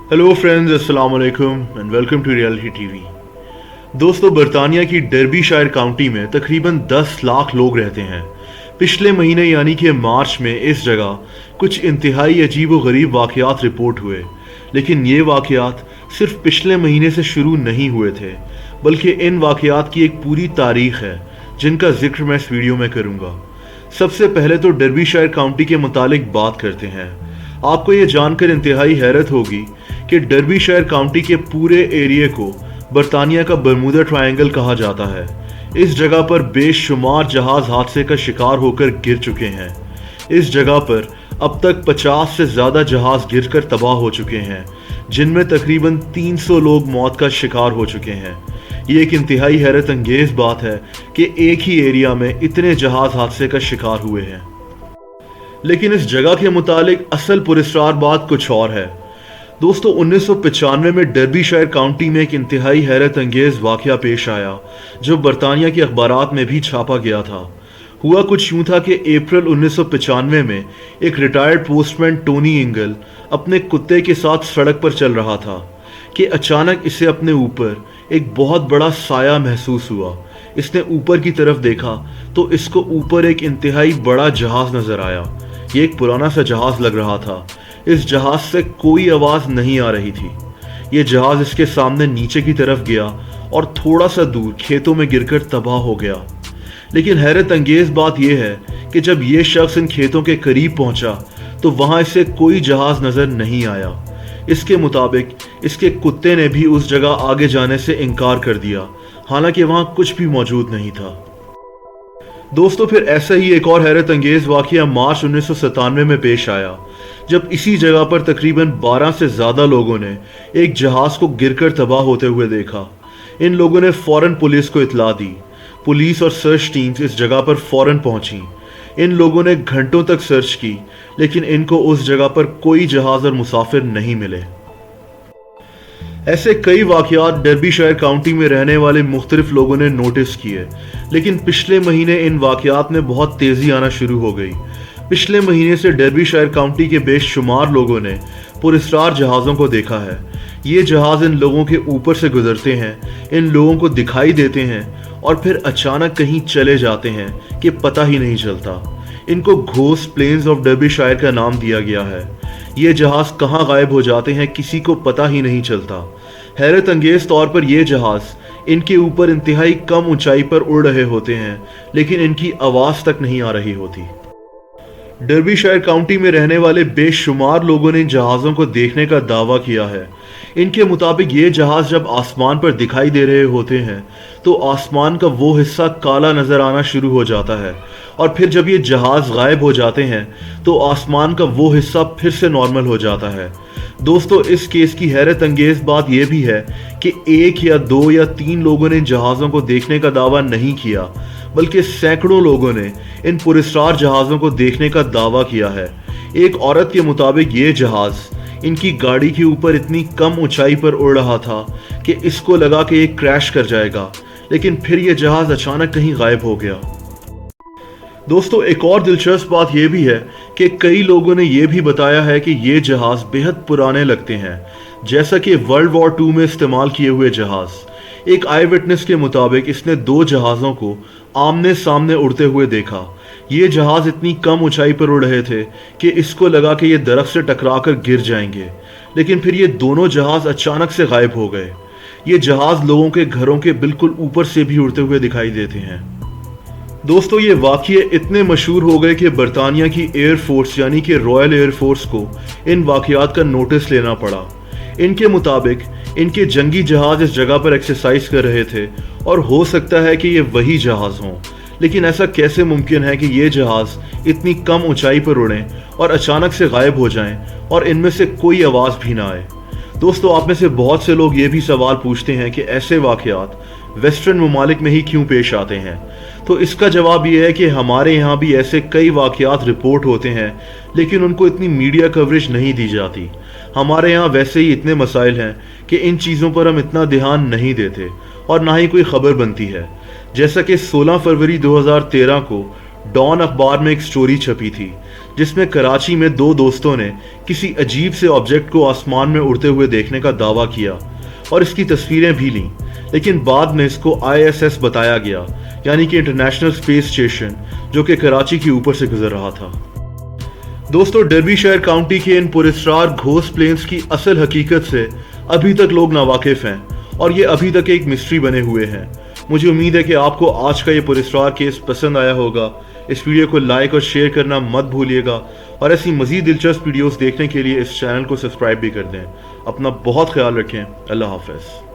Hello friends, अस्सलाम वालेकुम and welcome to reality TV. दोस्तों, बरतानिया की डर्बीशायर काउंटी में तकरीबन 10 लाख लोग रहते हैं। पिछले महीने यानी कि मार्च में इस जगह कुछ इंतहाई अजीब व गरीब वाक़यात रिपोर्ट हुए, लेकिन ये वाक़यात सिर्फ पिछले महीने से शुरू नहीं हुए थे, बल्कि इन वाक़यात की एक पूरी तारीख है जिनका जिक्र मैं इस वीडियो में करूँगा। सबसे पहले तो डर्बीशायर काउंटी के मुतालिक बात करते हैं। आपको ये जानकर इंतहाई हैरत होगी कि डर्बीशायर काउंटी के पूरे एरिया को बरतानिया का बरमूदा ट्रायंगल कहा जाता है। इस जगह पर बेशुमार जहाज हादसे का शिकार होकर गिर चुके हैं। इस जगह पर अब तक 50 से ज़्यादा जहाज गिरकर तबाह हो चुके हैं, जिनमें तकरीबन 300 लोग मौत का शिकार हो चुके हैं। ये एक इंतहाई हैरत अंगेज बात है कि एक ही एरिया में इतने जहाज हादसे का शिकार हुए हैं। लेकिन इस जगह के मुतालिक असल पुरस्कार बात कुछ और है। दोस्तों, 1995 में डर्बीशायर काउंटी में एक इंतहाई हैरत अंगेज वाक़या पेश आया जो बरतानिया के अखबारात में भी छापा गया था। हुआ कुछ यूं था कि अप्रैल 1995 में एक रिटायर्ड पोस्टमैन टोनी इंगल अपने कुत्ते के साथ सड़क पर चल रहा था कि अचानक इसे अपने ऊपर एक बहुत बड़ा साया महसूस हुआ। इसने ऊपर की तरफ देखा तो इसको ऊपर एक इंतहाई बड़ा जहाज नजर आया। ये एक पुराना सा जहाज लग रहा था। इस जहाज से कोई आवाज़ नहीं आ रही थी। ये जहाज इसके सामने नीचे की तरफ गया और थोड़ा सा दूर खेतों में गिरकर तबाह हो गया। लेकिन हैरत अंगेज बात यह है कि जब ये शख्स इन खेतों के करीब पहुंचा तो वहां इसे कोई जहाज नजर नहीं आया। इसके मुताबिक इसके कुत्ते ने भी उस जगह आगे जाने से इनकार कर दिया, हालांकि वहां कुछ भी मौजूद नहीं था। दोस्तों, फिर ऐसा ही एक और हैरत अंगेज वाक़या मार्च 1997 में पेश आया, जब इसी जगह पर तकरीबन 12 से ज़्यादा लोगों ने एक जहाज़ को गिरकर तबाह होते हुए देखा। इन लोगों ने फ़ौरन पुलिस को इत्तला दी। पुलिस और सर्च टीम्स इस जगह पर फ़ौरन पहुंची। इन लोगों ने घंटों तक सर्च की, लेकिन इनको उस जगह पर कोई जहाज़ और मुसाफिर नहीं मिले। ऐसे कई वाक़यात डर्बीशायर काउंटी में रहने वाले मुख्तलिफ लोगों ने नोटिस किए, लेकिन पिछले महीने इन वाक़यात में बहुत तेज़ी आना शुरू हो गई। पिछले महीने से डर्बीशायर काउंटी के बेशुमार लोगों ने पुरस्कार जहाज़ों को देखा है। ये जहाज़ इन लोगों के ऊपर से गुजरते हैं, इन लोगों को दिखाई देते हैं और फिर अचानक कहीं चले जाते हैं कि पता ही नहीं चलता। इनको घोस्ट प्लेन्स ऑफ डर्बीशायर का नाम दिया गया है। ये जहाज़ कहाँ गायब हो जाते हैं किसी को पता ही नहीं चलता। हैरत अंगेज तौर पर ये जहाज़ इनके ऊपर इंतहाई कम ऊंचाई पर उड़ रहे होते हैं, लेकिन इनकी आवाज़ तक नहीं आ रही होती। डर्बीशायर काउंटी में रहने वाले बेशुमार लोगों ने इन जहाज़ों को देखने का दावा किया है। इनके मुताबिक ये जहाज़ जब आसमान पर दिखाई दे रहे होते हैं तो आसमान का वो हिस्सा काला नज़र आना शुरू हो जाता है, और फिर जब ये जहाज़ गायब हो जाते हैं तो आसमान का वो हिस्सा फिर से नॉर्मल हो जाता है। दोस्तों, इस केस की हैरत अंगेज बात यह भी है कि एक या दो या तीन लोगों ने जहाज़ों को देखने का दावा नहीं किया, बल्कि सैकड़ों लोगों ने इन पुरस्कार जहाज़ों को देखने का दावा किया है। एक औरत के मुताबिक ये जहाज़ इनकी गाड़ी के ऊपर इतनी कम ऊंचाई पर उड़ रहा था कि इसको लगा कि ये क्रैश कर जाएगा, लेकिन फिर ये जहाज़ अचानक कहीं गायब हो गया। दोस्तों, एक और दिलचस्प बात यह भी है कि कई लोगों ने यह भी बताया है कि ये जहाज़ बेहद पुराने लगते हैं, जैसा कि वर्ल्ड वॉर 2 में इस्तेमाल किए हुए जहाज़। एक आई विटनेस के मुताबिक इसने 2 जहाज़ों को आमने सामने उड़ते हुए देखा। ये जहाज़ इतनी कम ऊंचाई पर उड़ रहे थे कि इसको लगा कि ये दरख्त से टकराकर गिर जाएंगे, लेकिन फिर ये दोनों जहाज़ अचानक से गायब हो गए। ये जहाज़ लोगों के घरों के बिल्कुल ऊपर से भी उड़ते हुए दिखाई देते हैं। दोस्तों, ये वाक़ये इतने मशहूर हो गए कि बरतानिया की एयर फोर्स यानी कि रॉयल एयर फोर्स को इन वाक़यात का नोटिस लेना पड़ा। इनके मुताबिक इनके जंगी जहाज़ इस जगह पर एक्सरसाइज कर रहे थे और हो सकता है कि ये वही जहाज़ हों, लेकिन ऐसा कैसे मुमकिन है कि ये जहाज़ इतनी कम ऊंचाई पर उड़ें और अचानक से गायब हो जाएं और इनमें से कोई आवाज़ भी ना आए। दोस्तों, आप में से बहुत से लोग ये भी सवाल पूछते हैं कि ऐसे वाक़यात वेस्टर्न ममालिक में ही क्यों पेश आते हैं। तो इसका जवाब ये है कि हमारे यहाँ भी ऐसे कई वाक़यात रिपोर्ट होते हैं, लेकिन उनको इतनी मीडिया कवरेज नहीं दी जाती। हमारे यहाँ वैसे ही इतने मसाइल हैं कि इन चीज़ों पर हम इतना ध्यान नहीं देते और ना ही कोई ख़बर बनती है। जैसा कि 16 फरवरी 2013 को डॉन अखबार में एक स्टोरी छपी थी جس میں کراچی میں دو دوستوں نے کسی عجیب سے آبجیکٹ کو آسمان میں اڑتے ہوئے دیکھنے کا دعویٰ کیا اور اس کی تصویریں بھی لیں، لیکن بعد میں اس کو ISS بتایا گیا، یعنی کہ انٹرنیشنل اسپیس اسٹیشن، جو کہ کراچی کے اوپر سے گزر رہا تھا۔ دوستو، ڈربی شائر کاؤنٹی کے ان پراسرار گھوسٹ پلینز کی اصل حقیقت سے ابھی تک لوگ ناواقف ہیں اور یہ ابھی تک ایک مسٹری بنے ہوئے ہیں۔ مجھے امید ہے کہ آپ کو آج کا یہ پراسرار کیس پسند آیا ہوگا۔ اس ویڈیو کو لائک اور شیئر کرنا مت بھولیے گا، اور ایسی مزید دلچسپ ویڈیوز دیکھنے کے لیے اس چینل کو سبسکرائب بھی کر دیں۔ اپنا بہت خیال رکھیں۔ اللہ حافظ۔